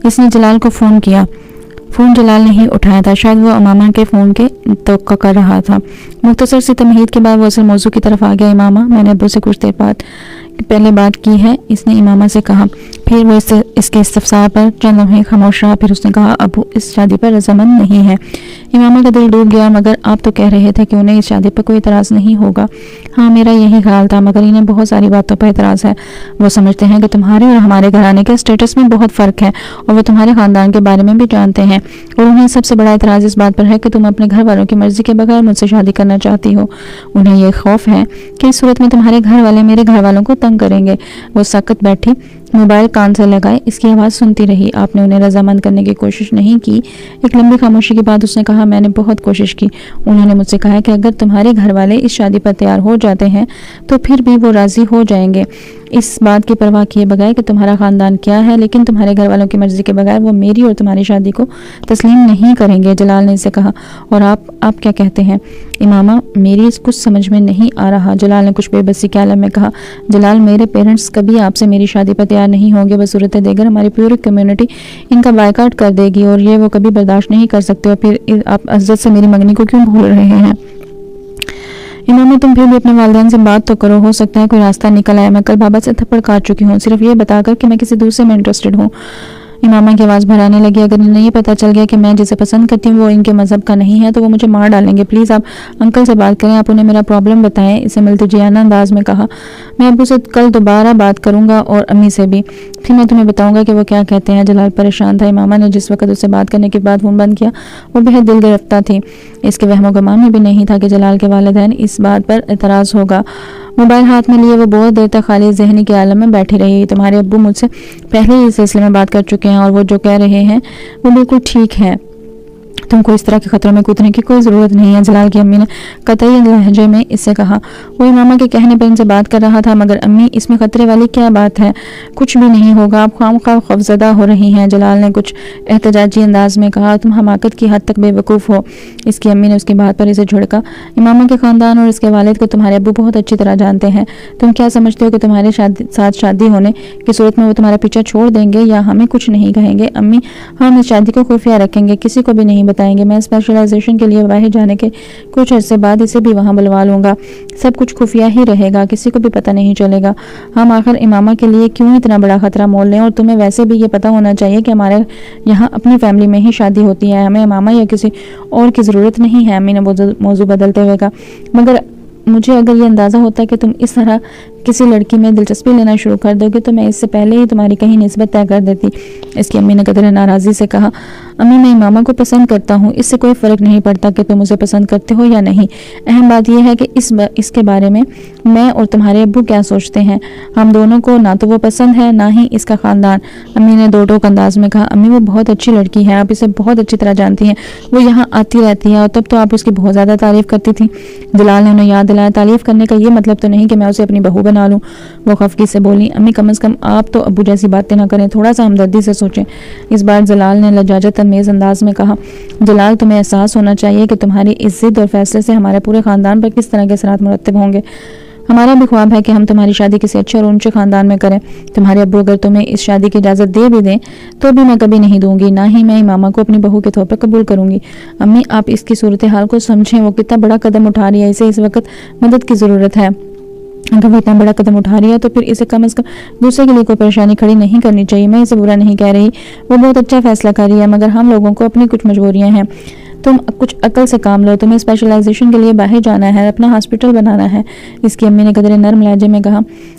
اس نے جلال کو فون کیا۔ فون جلال نے ہی اٹھایا تھا، شاید وہ امامہ کے فون کے توقع کر رہا تھا۔ مختصر سی تمہید کے بعد وہ اصل موضوع کی طرف آ گیا۔ امامہ، میں نے ابو سے کچھ دیر بعد پہلے بات کی ہے، اس نے امامہ سے کہا۔ پھر وہ اس کے استفسار پر چند لمحے خاموش رہا، پھر اس نے کہا ابو اس شادی پر رضامند نہیں ہے۔ امامہ کا دل ڈوب گیا۔ مگر آپ تو کہہ رہے تھے کہ انہیں اس شادی پر کوئی اعتراض نہیں ہوگا۔ ہاں میرا یہی خیال تھا، مگر انہیں بہت ساری باتوں پر اعتراض ہے۔ وہ سمجھتے ہیں کہ تمہارے اور ہمارے گھرانے کے اسٹیٹس میں بہت فرق ہے، اور وہ تمہارے خاندان کے بارے میں بھی جانتے ہیں، اور انہیں سب سے بڑا اعتراض اس بات پر ہے کہ تم اپنے گھر والوں کی مرضی کے بغیر مجھ سے شادی کرنا چاہتی ہو۔ انہیں یہ خوف ہے کہ اس صورت میں تمہارے گھر والے میرے گھر والوں کو تنگ کریں گے۔ وہ سکت بیٹھی، موبائل کان سے لگائے اس کی آواز سنتی رہی۔ آپ نے انہیں رضامند کرنے کی کوشش نہیں کی؟ ایک لمبی خاموشی کے بعد اس نے کہا میں نے بہت کوشش کی۔ انہوں نے مجھ سے کہا کہ اگر تمہارے گھر والے اس شادی پر تیار ہو جاتے ہیں تو پھر بھی وہ راضی ہو جائیں گے، اس بات کی پرواہ کیے بغیر کہ تمہارا خاندان کیا ہے، لیکن تمہارے گھر والوں کی مرضی کے بغیر وہ میری اور تمہاری شادی کو تسلیم نہیں کریں گے۔ جلال نے اسے کہا۔ اور آپ کیا کہتے ہیں؟ امامہ، میری کچھ سمجھ میں نہیں آ رہا، جلال نے کچھ بے بسی کے عالم میں کہا۔ جلال، میرے پیرنٹس کبھی آپ سے میری شادی پر تیار نہیں ہوں گے۔ بصورت دیگر ہماری پوری کمیونٹی ان کا بائیکاٹ کر دے گی، اور یہ وہ کبھی برداشت نہیں کر سکتے، اور پھر آپ عزت سے میری منگنی کو کیوں بھول رہے ہیں؟ امامہ، تم پھر بھی اپنے والدین سے بات تو کرو، ہو سکتا ہے کوئی راستہ نکل آئے۔ میں کل بابا سے تھپڑ کاٹ چکی ہوں، صرف یہ بتا کر کہ میں کسی دوسرے میں انٹرسٹڈ ہوں۔ امامہ کی آواز بھرانے لگی۔ اگر انہیں یہ پتہ چل گیا کہ میں جسے پسند کرتی ہوں وہ ان کے مذہب کا نہیں ہے تو وہ مجھے مار ڈالیں گے۔ پلیز آپ انکل سے بات کریں، آپ انہیں میرا پرابلم بتائیں، اسے ملتجیانہ انداز میں کہا۔ میں ابو سے کل دوبارہ بات کروں گا اور امی سے بھی، پھر میں تمہیں بتاؤں گا کہ وہ کیا کہتے ہیں۔ جلال پریشان تھا۔ امامہ نے جس وقت اس سے بات کرنے کے بعد فون بند کیا وہ بہت دل گرفتہ تھی۔ اس کے وہم و گمان میں بھی نہیں تھا کہ جلال کے والدین اس بات پر اعتراض ہوگا۔ موبائل ہاتھ میں لیے وہ بہت دیر تک خالی ذہنی کے عالم میں بیٹھی رہی۔ تمہارے ابو مجھ سے پہلے ہی اس سلسلے میں بات کر چکے ہیں، اور وہ جو کہہ رہے ہیں وہ بالکل ٹھیک ہے، تم کو اس طرح کے خطروں میں کودنے کی کوئی ضرورت نہیں ہے، جلال کی امی نے قطعی لہجے میں اس سے کہا۔ وہ امامہ کے کہنے پر ان سے بات کر رہا تھا، مگر امی اس میں خطرے والی کیا بات ہے؟ کچھ بھی نہیں ہوگا، آپ خواہ خوفزدہ ہو رہی ہیں، جلال نے کچھ احتجاجی انداز میں کہا۔ تم حماقت کی حد تک بے وقوف ہو، اس کی امی نے اس کی بات پر اسے جھڑکا۔ امامہ کے خاندان اور اس کے والد کو تمہارے ابو بہت اچھی طرح جانتے ہیں۔ تم کیا سمجھتے ہو کہ تمہارے ساتھ شادی ہونے کی صورت میں وہ تمہارا پیچھا چھوڑ دیں گے یا ہمیں کچھ نہیں کہیں گے؟ امی، ہم اس شادی کو خفیہ رکھیں گے، کسی کو بھی نہیں بتائیں گے۔ میں اسپیشلائزیشن کے لیے باہر جانے کے کچھ عرصے بعد اسے بھی وہاں بلوا لوں گا، سب کچھ خفیہ ہی رہے گا، کسی کو بھی پتہ نہیں چلے گا۔ ہم آخر امامہ کے لیے کیوں اتنا بڑا خطرہ مول لیں؟ اور تمہیں ویسے بھی یہ پتہ ہونا چاہیے کہ ہمارے یہاں اپنی فیملی میں ہی شادی ہوتی ہے، ہمیں امامہ یا کسی اور کی ضرورت نہیں ہے۔ امی نے موضوع بدلتے ہوئے کہا، مگر مجھے اگر یہ اندازہ ہوتا کہ تم اس طرح کسی لڑکی میں دلچسپی لینا شروع کر دو گے تو میں اس سے پہلے ہی تمہاری کہیں نسبت طے کر دیتی، اس کی امی نے قدر ناراضی سے کہا۔ امی، میں امامہ کو پسند کرتا ہوں، اس سے کوئی فرق نہیں پڑتا کہ تم اسے پسند کرتے ہو یا نہیں، اہم بات یہ ہے کہ اس کے بارے میں اور تمہارے ابو کیا سوچتے ہیں۔ ہم دونوں کو نہ تو وہ پسند ہے نہ ہی اس کا خاندان، امی نے دو ٹوک انداز میں کہا۔ امی، وہ بہت اچھی لڑکی ہے، آپ اسے بہت اچھی طرح جانتی ہیں، وہ یہاں آتی رہتی ہے اور تب تو آپ اس کی بہت زیادہ تعریف کرتی تھی۔ جلال نے انہیں یاد دلایا، تعریف کرنے کا یہ مطلب تو نہیں کہ میں اسے اپنی بہو بنا لوں۔ وہ خفگی سے بولی، امی کم از کم آپ تو ابو جیسی باتیں نہ کریں، تھوڑا سا ہمدردی سے سوچیں۔ اس بار جلال نے لجاجت امیز انداز میں کہا۔ جلال، تمہیں احساس ہونا چاہیے کہ تمہاری اس ضد اور فیصلے سے ہمارے پورے خاندان پر کس طرح کے اثرات مرتب ہوں گے۔ ہمارا بھی خواب ہے کہ ہم تمہاری شادی کسی اچھے اور اونچے خاندان میں کریں۔ تمہارے ابو اگر تمہیں اس شادی کی اجازت دے بھی دیں تو بھی میں کبھی نہیں دوں گی، نہ ہی میں امامہ کو اپنی بہو کے طور پر قبول کروں گی۔ امی، آپ اس کی صورتحال کو سمجھیں، وہ کتنا بڑا قدم اٹھا رہی ہے، اسے اس وقت مدد کی ضرورت ہے۔ اگر وہ اتنا بڑا قدم اٹھا رہی ہے تو پھر اسے کم از کم دوسرے کے لیے کوئی پریشانی کھڑی نہیں کرنی چاہیے۔ میں اسے برا نہیں کہہ رہی، وہ بہت اچھا فیصلہ کر رہی ہے، مگر ہم لوگوں کو اپنی کچھ مجبوریاں ہیں۔ تم کچھ عقل سے کام لو، تمہیں اسپیشلائزیشن کے لیے باہر جانا ہے، اپنا ہاسپٹل بنانا ہے، اس کی امی نے قدر نرم لہجے میں کہا۔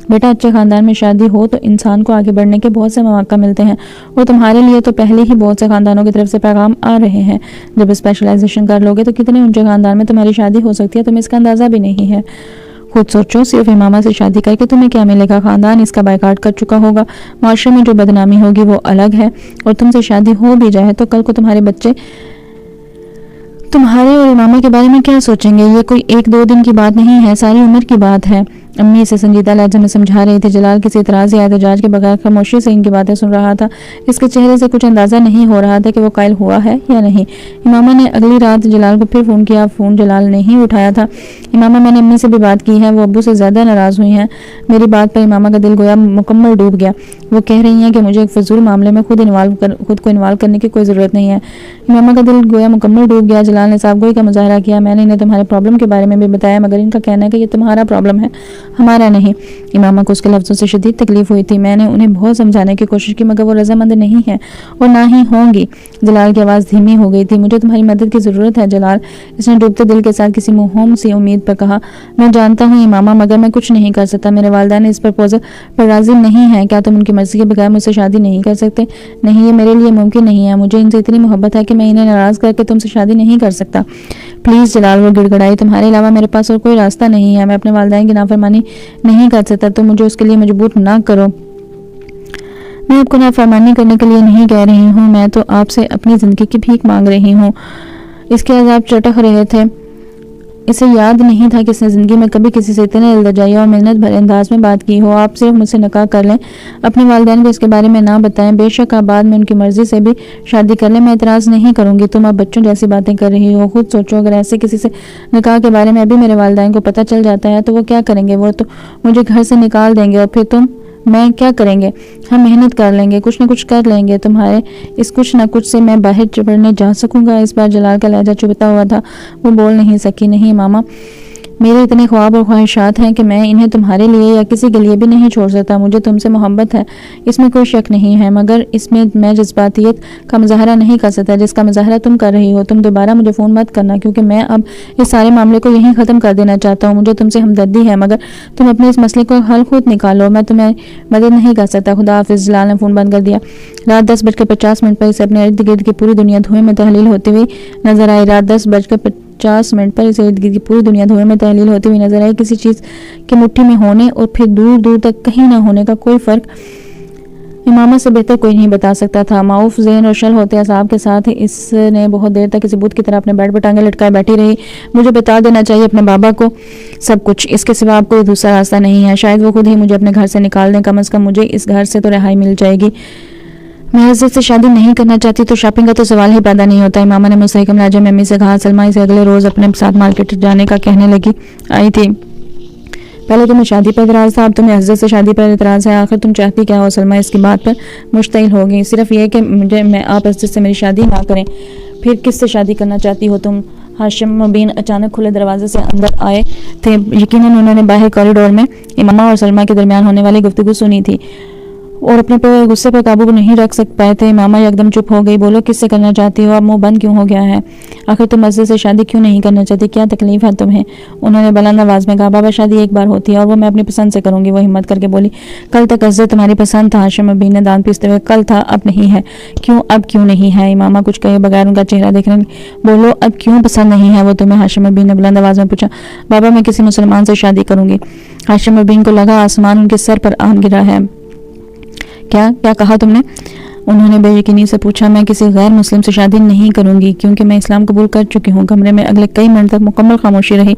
بیٹا، اچھے خاندان میں شادی ہو تو انسان کو آگے بڑھنے کے بہت سے مواقع ملتے ہیں، اور تمہارے لیے تو پہلے ہی بہت سے خاندانوں کی طرف سے پیغام آ رہے ہیں۔ جب اسپیشلائزیشن کر لوگے تو کتنے اونچے خاندان میں تمہاری شادی ہو سکتی ہے، تمہیں اس کا اندازہ بھی نہیں ہے۔ خود سوچو، صرف امامہ سے شادی کر کے تمہیں کیا ملے گا؟ خاندان اس کا بائیکاٹ کر چکا ہوگا، معاشرے میں جو بدنامی ہوگی وہ الگ ہے، اور تم سے شادی ہو بھی جائے تو کل کو تمہارے بچے تمہارے اور امامہ کے بارے میں کیا سوچیں گے؟ یہ کوئی ایک دو دن کی بات نہیں ہے، ساری عمر کی بات ہے۔ امی اسے سنجیدہ لہجے میں سمجھا رہی تھی. جلال کسی اعتراض یا احتجاج کے بغیر خاموشی سے ان کی باتیں سن رہا تھا. اس کے چہرے سے کچھ اندازہ نہیں ہو رہا تھا کہ وہ قائل ہوا ہے یا نہیں. امامہ نے اگلی رات جلال کو پھر فون کیا. فون جلال نے ہی اٹھایا تھا. امامہ میں نے امی سے بھی بات کی ہے, وہ ابو سے زیادہ ناراض ہوئی ہیں. میری بات پر امامہ کا دل گویا مکمل ڈوب گیا. وہ کہہ رہی ہیں کہ مجھے ایک فضول معاملے میں خود کو انوالو کرنے کی کوئی ضرورت نہیں ہے. امامہ کا دل گویا مکمل ڈوب گیا. جلال نے صاف گوئی کا مظاہرہ کیا. میں نے انہیں تمہارے پرابلم کے بارے میں بھی بتایا, مگر ان کا کہنا ہے کہ یہ تمہارا پرابلم ہے, ہمارا نہیں. امامہ کو اس کے لفظوں سے شدید تکلیف ہوئی تھی. میں نے انہیں بہت سمجھانے کی کوشش کی, مگر وہ رضامند نہیں ہے اور نہ ہی ہوں گی. جلال کی آواز دھیمی ہو گئی تھی. مجھے تمہاری مدد کی ضرورت ہے جلال, اس نے ڈوبتے دل کے ساتھ کسی موہوم سی امید پر کہا. میں جانتا ہوں امامہ, مگر میں کچھ نہیں کر سکتا. میرے والدین اس پرپوزل پر راضی نہیں ہیں. کیا تم ان کی مرضی کے بغیر مجھ سے شادی نہیں کر سکتے؟ نہیں, یہ میرے لیے ممکن نہیں ہے. مجھے ان سے اتنی محبت ہے کہ میں انہیں ناراض کر کے تم سے شادی نہیں کر سکتا. پلیز جلال, وہ گڑ گڑائی. تمہارے علاوہ میرے پاس اور کوئی راستہ نہیں ہے. میں اپنے والدین کی نافرمانی نہیں کر سکتا. تم مجھے اس کے لیے مجبور نہ کرو. میں آپ کو نافرمانی کرنے کے لیے نہیں کہہ رہی ہوں, میں تو آپ سے اپنی زندگی کی بھیک مانگ رہی ہوں. اس کے عذاب چٹخ رہے تھے. اسے یاد نہیں تھا کہ اس نے زندگی میں کبھی کسی سے اتنے التجائی اور منت بھرے انداز میں بات کی ہو. آپ صرف مجھ سے نکاح کر لیں, اپنے والدین کو اس کے بارے میں نہ بتائیں. بے شک آپ بعد میں ان کی مرضی سے بھی شادی کر لیں, میں اعتراض نہیں کروں گی. تم اب بچوں جیسی باتیں کر رہی ہو. خود سوچو, اگر ایسے کسی سے نکاح کے بارے میں ابھی میرے والدین کو پتہ چل جاتا ہے تو وہ کیا کریں گے؟ وہ تو مجھے گھر سے نکال دیں گے, اور پھر میں کیا کریں گے؟ ہم محنت کر لیں گے, کچھ نہ کچھ کر لیں گے. تمہارے اس کچھ نہ کچھ سے میں باہر پڑھنے جا سکوں گا. اس بار جلال کا لہجہ چبھتا ہوا تھا. وہ بول نہیں سکی. نہیں ماما, میرے اتنے خواب اور خواہشات ہیں کہ میں انہیں تمہارے لیے یا کسی کے لیے بھی نہیں چھوڑ سکتا. مجھے تم سے محبت ہے, اس میں کوئی شک نہیں ہے, مگر اس میں میں جذباتیت کا مظاہرہ نہیں کر سکتا جس کا مظاہرہ تم کر رہی ہو. تم دوبارہ مجھے فون مت کرنا, کیونکہ میں اب اس سارے معاملے کو یہیں ختم کر دینا چاہتا ہوں. مجھے تم سے ہمدردی ہے, مگر تم اپنے اس مسئلے کو حل خود نکالو. میں تمہیں مدد نہیں کر سکتا. خدا حافظ. جلال نے فون بند کر دیا. رات 10:50 پر اسے اپنے ارد گرد کی پوری دنیا دھوئیں میں تحلیل ہوتی ہوئی نظر آئی. رات 10:50 پر اسے ارد گرد کی پوری دنیا دھوئیں میں تحلیل ہوتی ہوئی نظر آئی. کسی چیز کے مٹھی میں ہونے اور پھر دور دور تک کہیں نہ ہونے کا کوئی فرق امامہ سے بہتر کوئی نہیں بتا سکتا تھا. معاف ذہن اور شل ہوتے اعصاب کے ساتھ اس نے بہت دیر تک کسی بت کی طرح اپنے بیڈ پر ٹانگیں لٹکائے بیٹھی رہی. مجھے بتا دینا چاہیے اپنے بابا کو سب کچھ, اس کے سوا اب کوئی دوسرا راستہ نہیں ہے. شاید وہ خود ہی مجھے اپنے گھر سے نکال دیں. کم از کم مجھے اس گھر سے تو رہائی مل جائے گی. میں عزت سے شادی نہیں کرنا چاہتی تو شاپنگ کا تو سوال ہی پیدا نہیں ہوتا. امامہ نے مستحکم لہجے میں امی سے کہا. سلمہ اسے اگلے روز اپنے ساتھ مارکیٹ جانے کا کہنے لگی. آئی تھی. پہلے تمہیں شادی پر اعتراض تھا, اب تمہیں عزت سے شادی پر اعتراض ہے. آخر تم چاہتی کیا ہو؟ سلمہ اس کی بات پر مشتعل ہو گئی. صرف یہ کہ آپ عزت سے میری شادی نہ کریں. پھر کس سے شادی کرنا چاہتی ہو تم؟ ہاشم مبین اچانک کھلے دروازے سے اندر آئے تھے. یقیناً انہوں نے باہر کوریڈور میں امامہ اور سلمہ کے درمیان ہونے والی گفتگو سنی تھی اور اپنے غصے پر قابو نہیں رکھ پائے تھے. امامہ یکدم چپ ہو گئی. بولو, کس سے کرنا چاہتی ہو؟ اب منہ بند کیوں ہو گیا ہے؟ آخر تم عزت سے شادی کیوں نہیں کرنا چاہتی؟ کیا تکلیف ہے تمہیں؟ انہوں نے بلند آواز میں کہا. بابا, شادی ایک بار ہوتی ہے اور وہ میں اپنی پسند سے کروں گی. وہ ہمت کر کے بولی. کل تک عزت تمہاری پسند تھا. ہاشم ابین نے دانت پیستے ہوئے. کل تھا, اب نہیں ہے. کیوں اب کیوں نہیں ہے؟ امامہ کچھ کہے بغیر ان کا چہرہ دیکھنے لگی. بولو, اب کیوں پسند نہیں ہے وہ تمہیں؟ ہاشم ابین نے بلند آواز میں پوچھا. بابا, میں کسی مسلمان سے شادی کروں گی. ہاشم ابین کو لگا آسمان ان کے سر پر آن گرا ہے. کیا کہا تم نے؟ انہوں نے بے یقینی سے پوچھا. میں کسی غیر مسلم سے شادی نہیں کروں گی کیونکہ میں اسلام قبول کر چکی ہوں. کمرے میں اگلے کئی منٹ تک مکمل خاموشی رہی.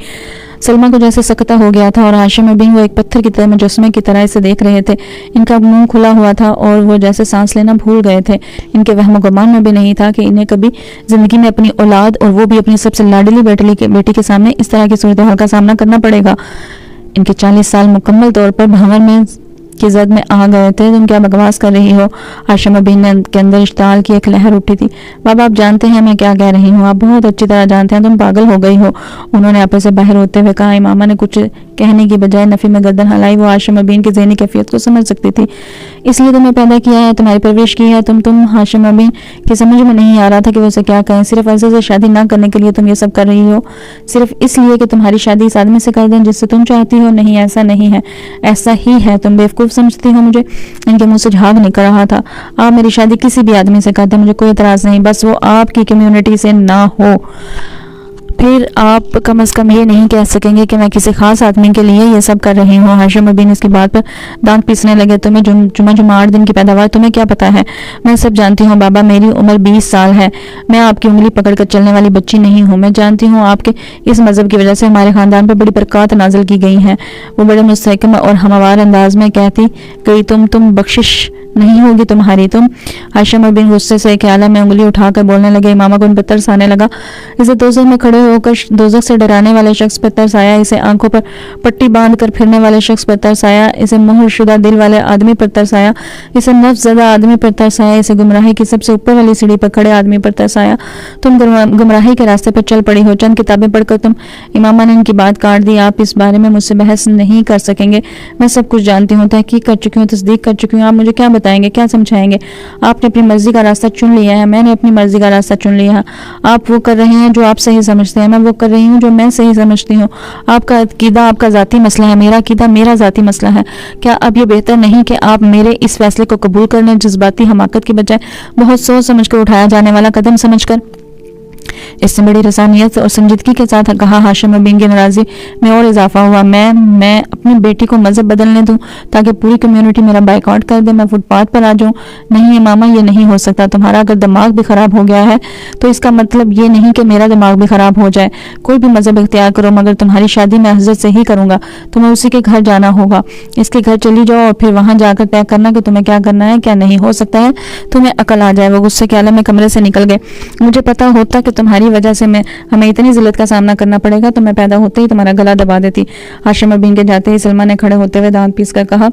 سلمہ کو جیسے سکتہ ہو گیا تھا اور ہاشم ابین وہ ایک پتھر کی طرح مجسمے کی طرح اسے دیکھ رہے تھے. ان کا منہ کھلا ہوا تھا اور وہ جیسے سانس لینا بھول گئے تھے. ان کے وہم و گمان میں بھی نہیں تھا کہ انہیں کبھی زندگی میں اپنی اولاد اور وہ بھی اپنی سب سے لاڈلی بیٹی کے سامنے اس طرح کی صورتحال کا سامنا کرنا پڑے گا. ان کے 40 سال مکمل طور پر بھنور میں کی زد میں آ گئے تھے. تم کیا بکواس کر رہی ہو؟ ہاشم ابین کے اندر اشتعال کی ایک لہر اٹھی تھی. بابا, آپ جانتے ہیں میں کیا کہہ رہی ہوں. آپ بہت اچھی طرح جانتے ہیں. تم پاگل ہو گئی ہو, انہوں نے آپس سے باہر ہوتے ہوئے کہا. امامہ نے کچھ کہنے کی بجائے نفی میں گردن ہلائی. وہ ہاشم ابین کی ذہنی کیفیت کو سمجھ سکتی تھی. اس لیے تمہیں پیدا کیا ہے, تمہاری پرورش کی ہے. تم ہاشم ابین کی سمجھ میں نہیں آ رہا تھا کہ وہ اسے کیا کہیں. صرف عزت سے شادی نہ کرنے کے لیے تم یہ سب کر رہی ہو, صرف اس لیے کہ تمہاری شادی اس آدمی سے کر دیں جس سے تم چاہتی ہو. نہیں, ایسا نہیں ہے. ایسا ہی ہے. تم بیوقوف سمجھتی ہو مجھے. ان کے منہ سے جھاگ نکل رہا تھا. آپ میری شادی کسی بھی آدمی سے کرتے, مجھے کوئی اعتراض نہیں, بس وہ آپ کی کمیونٹی سے نہ ہو. پھر آپ کم از کم یہ نہیں کہہ سکیں گے کہ میں کسی خاص آدمی کے لیے یہ سب کر رہی ہوں۔ ہاشم بن اس کی بات پر دانت پیسنے لگے۔ تمہیں جمعہ 8 دن کی پیداوار تمہیں کیا پتا ہے؟ میں سب جانتی ہوں بابا، میری عمر 20 سال ہے، میں آپ کی انگلی پکڑ کر چلنے والی بچی نہیں ہوں۔ میں جانتی ہوں آپ کے اس مذہب کی وجہ سے ہمارے خاندان پر بڑی برکات نازل کی گئی ہیں۔ وہ بڑے مستحکم اور ہموار انداز میں کہتی گئی، تم بخشش نہیں ہوگی تمہاری، تم۔ ہاشم بن غصے سے ایک عالم میں انگلی اٹھا کر بولنے لگے۔ امامہ کو ان پر ترس آنے لگا۔ اسے دوزخ میں کھڑے ہو کر دوزخ سے ڈرانے والے شخص پر ترس آیا، اسے آنکھوں پر پٹی باندھ کر پھرنے والے شخص پر ترس آیا، اسے مہر شدہ دل والے آدمی پر ترس آیا، اسے نفس زدہ آدمی پر ترس آیا، اسے گمراہی کی سب سے اوپر والی سیڑھی پر کھڑے آدمی پر ترس آیا۔ تم گمراہی کے راستے پر چل پڑی ہو۔ چند کتابیں پڑھ کر تم۔ امامہ نے ان کی بات کاٹ دی۔ آپ اس بارے میں مجھ سے بحث نہیں کر سکیں گے، میں سب کچھ جانتی ہوں، تحقیق کر چکی ہوں، تصدیق کر چکی ہوں۔ آپ مجھے کیا بتائیں گے، کیا سمجھائیں گے؟ آپ نے اپنی مرضی کا راستہ چن لیا ہے، میں نے اپنی مرضی کا راستہ چن لیا ہے۔ آپ وہ کر رہے ہیں جو آپ صحیح سمجھتے ہیں، میں وہ کر رہی ہوں جو میں صحیح سمجھتی ہوں۔ آپ کا عقیدہ آپ کا ذاتی مسئلہ ہے، میرا عقیدہ میرا ذاتی مسئلہ ہے۔ کیا اب یہ بہتر نہیں کہ آپ میرے اس فیصلے کو قبول کر لیں، جذباتی حماقت کی بجائے بہت سوچ سمجھ کر اٹھایا جانے والا قدم سمجھ کر؟ اس نے بڑی رسانیت اور سنجیدگی کے ساتھ کہا۔ ہاشم بن کی ناراضی میں اور اضافہ ہوا۔ میں اپنی بیٹی کو مذہب بدلنے دوں تاکہ پوری کمیونٹی میرا بائیکاٹ کر دے، میں فٹ پاتھ پر آ جاؤں؟ نہیں امامہ، یہ نہیں ہو سکتا۔ تمہارا اگر دماغ بھی خراب ہو گیا ہے تو اس کا مطلب یہ نہیں کہ میرا دماغ بھی خراب ہو جائے۔ کوئی بھی مذہب اختیار کرو، مگر تمہاری شادی میں حضرت سے ہی کروں گا۔ تمہیں اسی کے گھر جانا ہوگا، اس کے گھر چلی جاؤ اور پھر وہاں جا کر طے کرنا کہ تمہیں کیا کرنا ہے کیا نہیں۔ ہو سکتا ہے تمہیں عقل آ جائے۔ وہ غصے کے عالم میں کمرے سے نکل گئے۔ مجھے پتا ہوتا کہ تمہاری وجہ سے ہمیں اتنی ذلت کا سامنا کرنا پڑے گا تو میں پیدا ہوتے ہی تمہارا گلا دبا دیتی۔ ہاشم بن کے جاتے ہی سلمہ نے کھڑے ہوتے ہوئے دانت پیس کر کہا،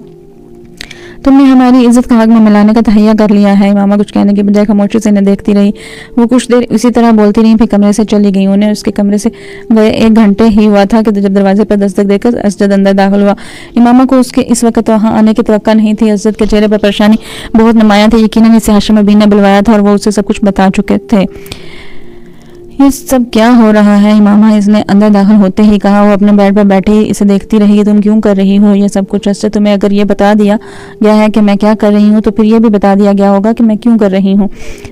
تم نے ہماری عزت کو آگ میں ملانے کا تہیہ کر لیا ہے۔ امامہ کچھ کہنے کی بجائے خاموشی سے انہیں دیکھتی رہی۔ وہ کچھ دیر اسی طرح بولتی رہی، پھر کمرے سے چلی گئی۔ انہیں اس کے کمرے سے گئے 1 گھنٹے ہی ہوا تھا کہ جب دروازے پر دستک دے کر اسجد اندر داخل ہوا۔ امامہ کو اس کے اس وقت وہاں آنے کی توقع نہیں تھی۔ اسجد کے چہرے پر پریشانی بہت نمایاں تھی۔ یقیناً اسے ہاشم بن نے بلوایا تھا اور وہ اسے سب کچھ بتا چکے تھے۔ یہ سب کیا ہو رہا ہے امامہ؟ اس نے اندر داخل ہوتے ہی کہا۔ وہ اپنے بیڈ پر بیٹھی اسے دیکھتی رہی۔ تم کیوں کر رہی ہو یہ سب کچھ؟ اسے تمہیں اگر یہ بتا دیا گیا ہے کہ میں کیا کر رہی ہوں تو پھر یہ بھی بتا دیا گیا ہوگا کہ میں کیوں کر رہی ہوں۔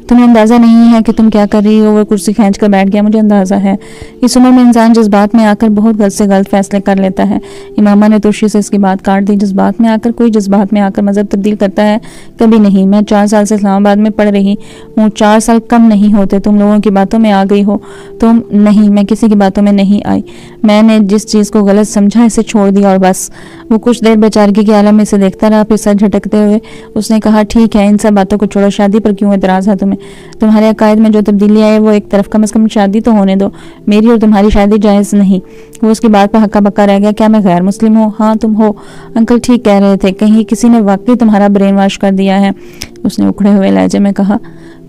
تمہیں اندازہ نہیں ہے کہ تم کیا کر رہی ہو؟ وہ کرسی کھینچ کر بیٹھ گیا۔ مجھے اندازہ ہے۔ اس عمر میں انسان جذبات میں آ کر بہت غلط سے غلط فیصلے کر لیتا ہے۔ امامہ نے ترشی سے اس کی بات کاٹ دی۔ جذبات میں آ کر کوئی جذبات میں آ کر مذہب تبدیل کرتا ہے؟ کبھی نہیں۔ میں 4 سال سے اسلام آباد میں پڑھ رہی ہوں۔ 4 سال کم نہیں ہوتے۔ تم لوگوں کی باتوں میں آ گئی ہو تم؟ نہیں، میں کسی کی باتوں میں نہیں آئی۔ میں نے جس چیز کو غلط سمجھا اسے چھوڑ دیا اور بس۔ وہ کچھ دیر بیچارگی کے عالم میں اسے دیکھتا رہا، پھر سر جھٹکتے ہوئے اس نے کہا، ٹھیک ہے، ان سب باتوں کو چھوڑو۔ شادی پر کیوں اعتراض ہے تمہیں؟ تمہارے عقائد میں جو تبدیلی آئی وہ ایک طرف، کم از کم شادی تو ہونے دو۔ میری اور تمہاری شادی جائز نہیں۔ وہ اس کی بات پر ہکا بکا رہ گیا۔ کیا میں غیر مسلم ہوں؟ ہاں تم ہو، انکل ٹھیک کہہ رہے تھے، کہیں کسی نے واقعی تمہارا برین واش کر دیا ہے، اس نے اکھڑے ہوئے لہجے میں کہا۔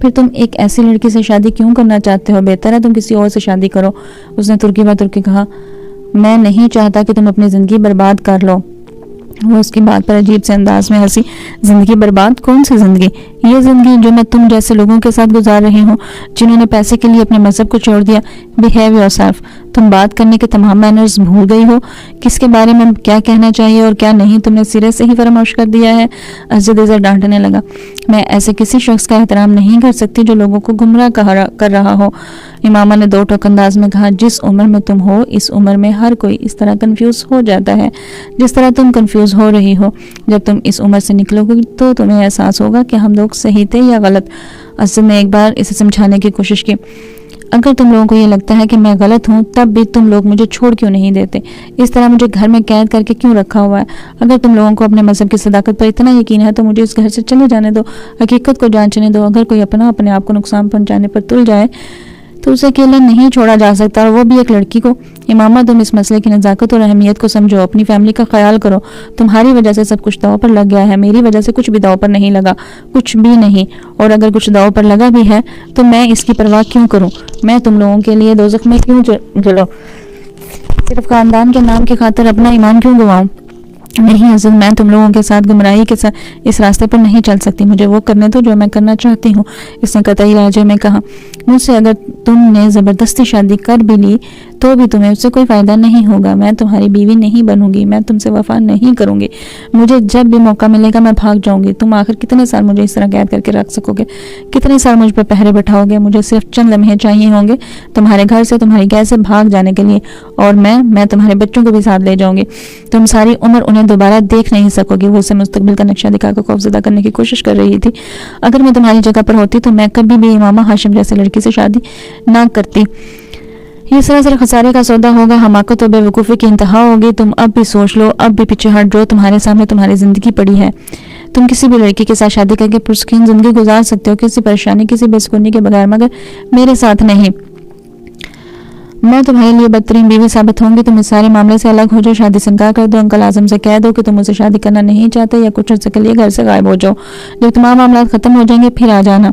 پھر تم ایک ایسی لڑکی سے شادی کیوں کرنا چاہتے ہو؟ بہتر ہے تم کسی اور سے شادی کرو، اس نے ترکی بہ ترکی کہا۔ میں نہیں چاہتا کہ تم اپنی زندگی برباد کر لو۔ وہ اس کی بات پر عجیب سے انداز میں ہنسی۔ زندگی برباد؟ کون سی زندگی؟ یہ زندگی جو میں تم جیسے لوگوں کے ساتھ گزار رہی ہوں جنہوں نے پیسے کے لیے اپنے مذہب کو چھوڑ دیا۔ Behave your self. تم بات کرنے کے تمام مینرز بھول گئی ہو، کس کے بارے میں کیا کہنا چاہیے اور کیا نہیں تم نے سرے سے ہی فراموش کر دیا ہے۔ اسجد ازر ڈانٹنے لگا۔ میں ایسے کسی شخص کا احترام نہیں کر سکتی جو لوگوں کو گمراہ کر رہا ہو، امامہ نے 2 ٹوک انداز میں کہا۔ جس عمر میں تم ہو اس عمر میں ہر کوئی اس طرح کنفیوز ہو جاتا ہے جس طرح تم کنفیوز ہو رہی ہو۔ جب تم اس عمر سے نکلو گی تو تمہیں احساس ہوگا کہ ہم لوگ صحیح تھے یا غلط۔ اسجد نے ایک بار اسے سمجھانے کی کوشش کی۔ اگر تم لوگوں کو یہ لگتا ہے کہ میں غلط ہوں تب بھی تم لوگ مجھے چھوڑ کیوں نہیں دیتے؟ اس طرح مجھے گھر میں قید کر کے کیوں رکھا ہوا ہے؟ اگر تم لوگوں کو اپنے مذہب کی صداقت پر اتنا یقین ہے تو مجھے اس گھر سے چلے جانے دو، حقیقت کو جانچنے دو۔ اگر کوئی اپنے آپ کو نقصان پہنچانے پر تل جائے تو اسے اکیلا نہیں چھوڑا جا سکتا، اور وہ بھی ایک لڑکی کو۔ امامہ تم اس مسئلے کی نزاکت اور اہمیت کو سمجھو، اپنی فیملی کا خیال کرو۔ تمہاری وجہ سے سب کچھ داؤ پر لگ گیا ہے، میری وجہ سے کچھ بھی داؤ پر نہیں لگا، کچھ بھی نہیں۔ اور اگر کچھ داؤ پر لگا بھی ہے تو میں اس کی پرواہ کیوں کروں؟ میں تم لوگوں کے لیے دوزخ میں کیوں جلوں؟ صرف خاندان کے نام کی خاطر اپنا ایمان کیوں گواؤں؟ نہیں حضرت، میں تم لوگوں کے ساتھ گمراہی کے ساتھ اس راستے پر نہیں چل سکتی۔ مجھے وہ کرنے دو جو میں کرنا چاہتی ہوں، اس نے قطعی لہجے میں کہا۔ مجھ سے اگر تم نے زبردستی شادی کر بھی لی تو بھی تمہیں اس سے کوئی فائدہ نہیں ہوگا. میں تمہاری بیوی نہیں بنوں گی, میں تم سے وفا نہیں کروں گی. مجھے جب بھی موقع ملے گا میں بھاگ جاؤں گی. تم آخر کتنے سال مجھے اس طرح قید کر کے رکھ سکو گے؟ کتنے سال مجھ پہ پہرے بٹھاؤ گے؟ مجھے صرف چند لمحے چاہیے ہوں گے تمہارے گھر سے, تمہاری قید سے بھاگ جانے کے لیے, اور میں تمہارے بچوں کو بھی ساتھ لے جاؤں گی. تم ساری عمر انہیں دوبارہ دیکھ نہیں سکو گی. وہ اسے مستقبل کا نقشہ دکھا کر خوفزدہ کرنے کی کوشش کر رہی تھی. اگر میں تمہاری جگہ پر ہوتی تو میں کبھی بھی امامہ ہاشم جیسے لڑکی سے شادی نہ کرتی. یہ سراسر خسارے کا سودا ہوگا, حماقت و بے وقوفی کی انتہا ہوگی. تم اب بھی سوچ لو, اب بھی پیچھے ہٹ جو. تمہارے سامنے تمہاری زندگی پڑی ہے. تم کسی بھی لڑکی کے ساتھ شادی کر کے پرسکون زندگی گزار سکتے ہو, کسی پریشانی کسی بے سکونی کے بغیر, مگر میرے ساتھ نہیں. میں تمہارے لیے بدترین بیوی ثابت ہوں گی. تم اس سارے معاملے سے الگ ہو جاؤ, شادی سے انکار کر دو. انکل اعظم سے کہہ دو کہ تم اسے شادی کرنا نہیں چاہتے, یا کچھ عرصے کے لیے گھر سے غائب ہو جاؤ. جب تمام معاملات ختم ہو جائیں گے پھر آ جانا.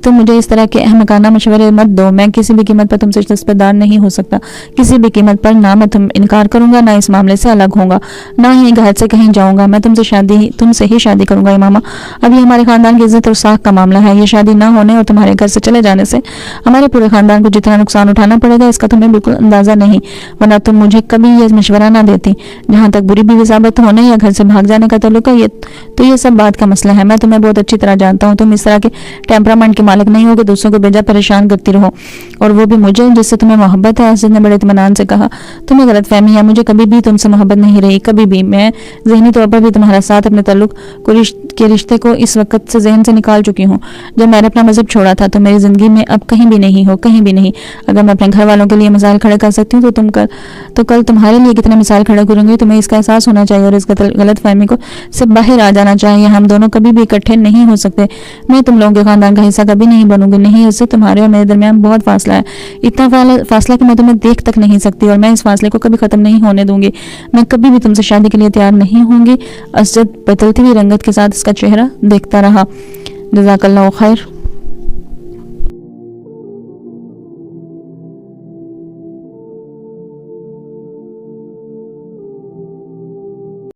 تم مجھے اس طرح کے احمقانہ مشورے مت دو. میں کسی بھی قیمت پر تم سے دستبردار نہیں ہو سکتا. کسی بھی قیمت پر نہ میں انکار کروں گا, نہ اس معاملے سے الگ ہوں گا, نہ ہی گھر سے کہیں جاؤں گا. میں تم سے ہی شادی کروں گا امامہ. اب یہ ہمارے خاندان کی عزت اور ساکھ کا معاملہ ہے. یہ شادی نہ ہونے اور تمہارے گھر سے چلے جانے سے ہمارے پورے خاندان کو جتنا نقصان اٹھانا پڑے گا اس کا تمہیں بالکل اندازہ نہیں, ورنہ تم مجھے کبھی یہ مشورہ نہ دیتی. جہاں تک بری بیوی ثابت ہونے یا گھر سے بھاگ جانے کا تعلق ہے, یہ سب بات کا مسئلہ ہے. میں تمہیں بہت اچھی طرح جانتا ہوں. تم اس طرح کے ٹیمپرامنٹ کے مالک نہیں ہو کہ دوسروں کو بیجا پریشان کرتی رہو, اور وہ بھی مجھے جس سے تمہیں محبت ہے. اسد نے بڑے اطمینان سے کہا, تمہیں غلط فہمی ہے. مجھے کبھی بھی تم سے محبت نہیں رہی, کبھی بھی. میں ذہنی طور پر بھی تمہارا ساتھ اپنے تعلق کے رشتے کو اس وقت سے ذہن سے نکال چکی ہوں جب میں نے اپنا مذہب چھوڑا تھا. تم میری زندگی میں اب کہیں بھی نہیں ہو, کہیں بھی نہیں. اگر میں اپنے گھر والوں کے لیے مسائل کھڑے کر سکتی ہوں تو کل تمہارے لیے کتنے مسائل کھڑے کروں گی. تمہیں اس کا احساس ہونا چاہیے اور اس غلط فہمی کو سے باہر آ جانا چاہیے. ہم دونوں کبھی بھی اکٹھے نہیں ہو سکتے. میں تم لوگوں کے خاندان کا حصہ کبھی نہیں بنوں گی. نہیں, اس سے تمہارے اور میرے درمیان بہت فاصلہ ہے. اتنا فاصلہ کہ میں تمہیں دیکھ تک نہیں سکتی, اور میں اس فاصلے کو کبھی ختم نہیں ہونے دوں گی. میں کبھی بھی تم سے شادی کے لیے تیار نہیں ہوں گی. اسد بدلتی ہوئی رنگت کے ساتھ اس کا چہرہ دیکھتا رہا. جزاک اللہ خیر.